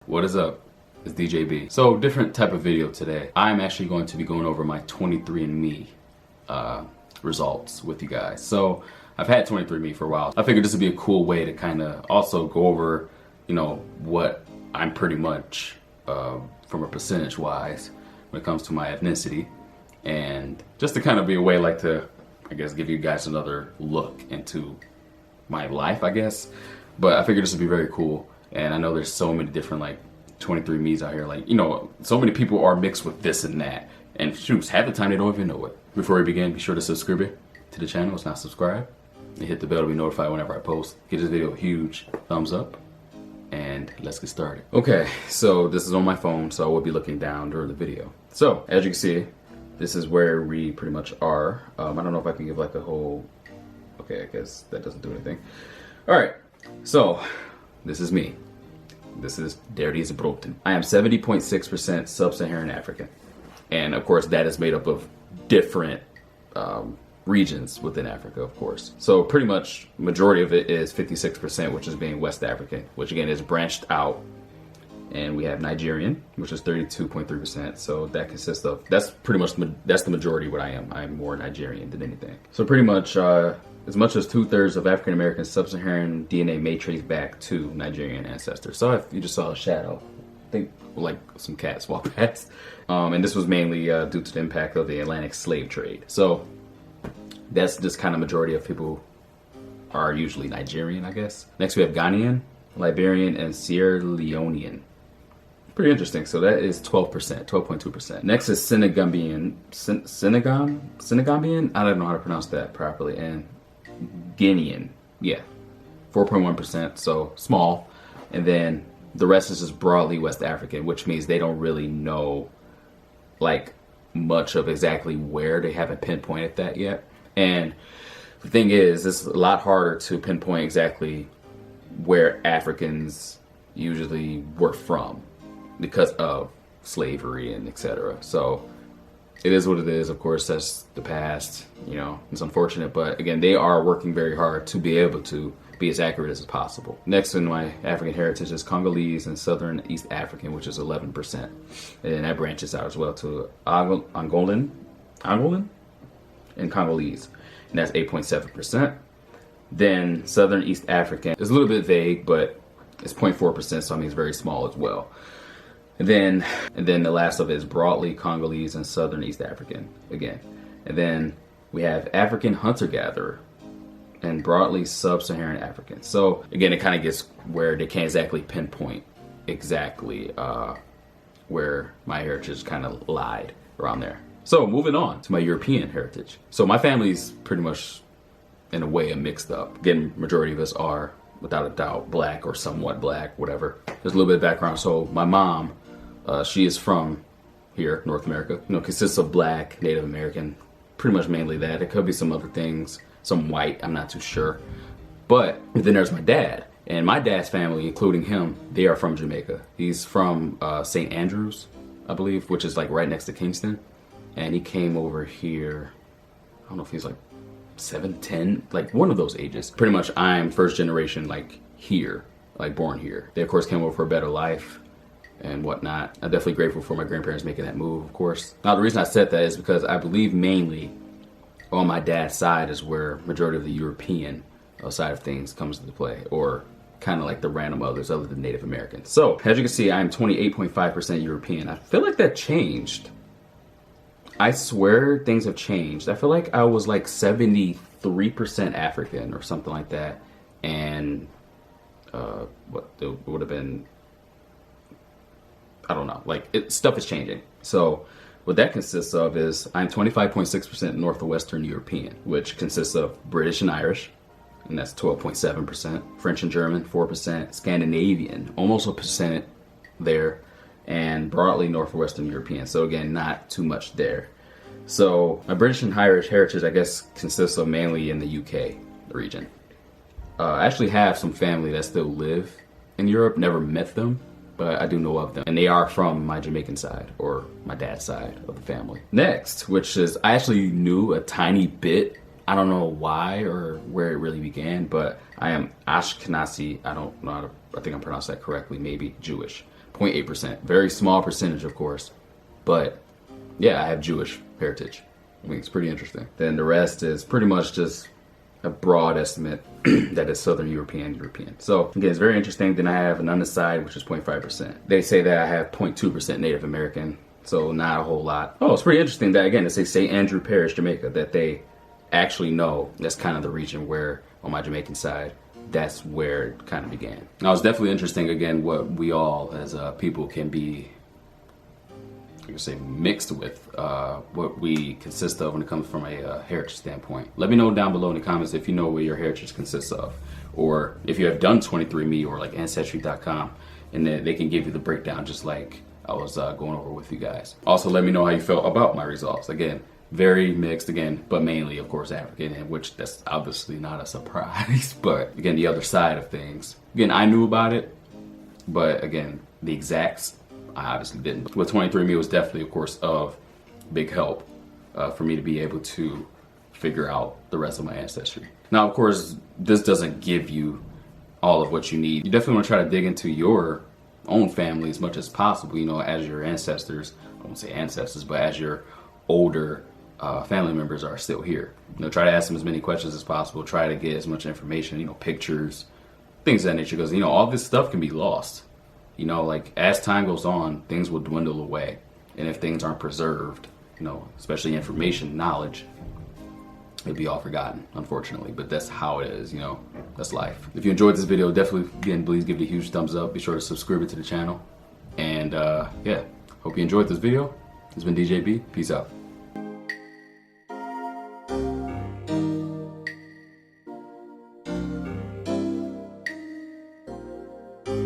What is up? It's DJB. So different type of video today. I'm actually going to be going over my 23andMe results with you guys. So I've had 23andMe for a while. I figured this would be a cool way to kind of also go over, you know, what I'm pretty much from a percentage wise when it comes to my ethnicity, and just to kind of be a way like to, I guess, give you guys another look into my life, I guess. But I figured this would be very cool. And I know there's so many different like 23andMe's out here, like, you know, so many people are mixed with this and that. And shoots, half the time they don't even know it. Before we begin, be sure to subscribe to the channel if it's not subscribed. And hit the bell to be notified whenever I post. Give this video a huge thumbs up. And let's get started. Okay, so this is on my phone, so I will be looking down during the video. So, as you can see, this is where we pretty much are. I don't know if I can give like a whole... Okay, I guess that doesn't do anything. Alright, so this is me. This is Derdi's Broten. I am 70.6% sub-Saharan African. And of course that is made up of different regions within Africa, of course. So pretty much majority of it is 56%, which is being West African, which again is branched out. And we have Nigerian, which is 32.3%. So that consists of, that's pretty much, that's the majority of what I am. I'm more Nigerian than anything. So pretty much as much as 2/3 of African American sub-Saharan DNA may trace back to Nigerian ancestors. So if you just saw a shadow, I think like some cats walk past. And this was mainly due to the impact of the Atlantic slave trade. So that's just kind of majority of people are usually Nigerian, I guess. Next we have Ghanaian, Liberian, and Sierra Leonean. Pretty interesting. So that is 12%, 12.2%. Next is Senegambian, Senegambian? I don't know how to pronounce that properly. And Guinean, yeah, 4.1%, so small. And then the rest is just broadly West African, which means they don't really know like much of exactly where. They haven't pinpointed that yet. And the thing is, it's a lot harder to pinpoint exactly where Africans usually were from because of slavery and etc. So it is what it is. Of course, that's the past, you know, it's unfortunate, but again, they are working very hard to be able to be as accurate as possible. Next in my African heritage is Congolese and Southern East African, which is 11%. And then that branches out as well to Angolan and Congolese, and that's 8.7%. Then Southern East African is a little bit vague, but it's 0.4%, so I mean it's very small as well. And then the last of it is broadly Congolese and Southern East African again. And then we have African hunter-gatherer and broadly sub-Saharan African. So again, it kind of gets where they can't exactly pinpoint exactly where my heritage kind of lied around there. So moving on to my European heritage. So my family's pretty much in a way mixed up. Again, majority of us are without a doubt black or somewhat black, whatever. There's a little bit of background. So my mom, she is from here, North America. You know, consists of black, Native American, pretty much mainly that. It could be some other things, some white, I'm not too sure. But then there's my dad. And my dad's family, including him, they are from Jamaica. He's from St. Andrews, I believe, which is like right next to Kingston. And he came over here, I don't know if he's like 7, 10, like one of those ages. Pretty much I'm first generation like here, like born here. They of course came over for a better life and whatnot. I'm definitely grateful for my grandparents making that move, of course. Now the reason I said that is because I believe mainly on my dad's side is where majority of the European side of things comes into play, or kind of like the random others other than Native Americans. So as you can see, I'm 28.5% European. I feel like that changed. I swear things have changed. I feel like I was like 73% African or something like that. And what it would have been, I don't know, like stuff is changing. So what that consists of is I'm 25.6% Northwestern European, which consists of British and Irish, and that's 12.7%, French and German, 4%, Scandinavian, almost a percent there, and broadly Northwestern European. So again, not too much there. So my British and Irish heritage, I guess, consists of mainly in the UK region. I actually have some family that still live in Europe, never met them, but I do know of them. And they are from my Jamaican side, or my dad's side of the family. Next, which is, I actually knew a tiny bit. I don't know why or where it really began, but I am Ashkenazi. I don't know how to, I think I'm pronouncing that correctly, maybe Jewish. 0.8%. Very small percentage, of course. But yeah, I have Jewish heritage. I mean, it's pretty interesting. Then the rest is pretty much just a broad estimate that is Southern European. So again, it's very interesting. Then I have an unassigned, which is 0.5%. They say that I have 0.2% Native American, so not a whole lot. Oh, it's pretty interesting that, again, they say St. Andrew Parish, Jamaica, that they actually know that's kind of the region where, on my Jamaican side, that's where it kind of began. Now, it's definitely interesting, again, what we all as people can be, I could say, mixed with, what we consist of when it comes from a heritage standpoint. Let me know down below in the comments if you know what your heritage consists of, or if you have done 23andMe or like Ancestry.com, and then they can give you the breakdown just like I was going over with you guys. Also, let me know how you felt about my results. Again, very mixed, again, but mainly, of course, African, and which that's obviously not a surprise. But again, the other side of things. Again, I knew about it, but again, the exacts, I obviously didn't. With 23andMe, it was definitely, of course, of big help for me to be able to figure out the rest of my ancestry. Now, of course, this doesn't give you all of what you need. You definitely want to try to dig into your own family as much as possible, you know, as your ancestors, I won't say ancestors, but as your older family members are still here. You know, try to ask them as many questions as possible. Try to get as much information, you know, pictures, things of that nature, because, you know, all this stuff can be lost. You know, like, as time goes on, things will dwindle away. And if things aren't preserved, you know, especially information, knowledge, it'll be all forgotten, unfortunately. But that's how it is, you know, that's life. If you enjoyed this video, definitely, again, please give it a huge thumbs up. Be sure to subscribe to the channel. And yeah, hope you enjoyed this video. It's been DJB. Peace out.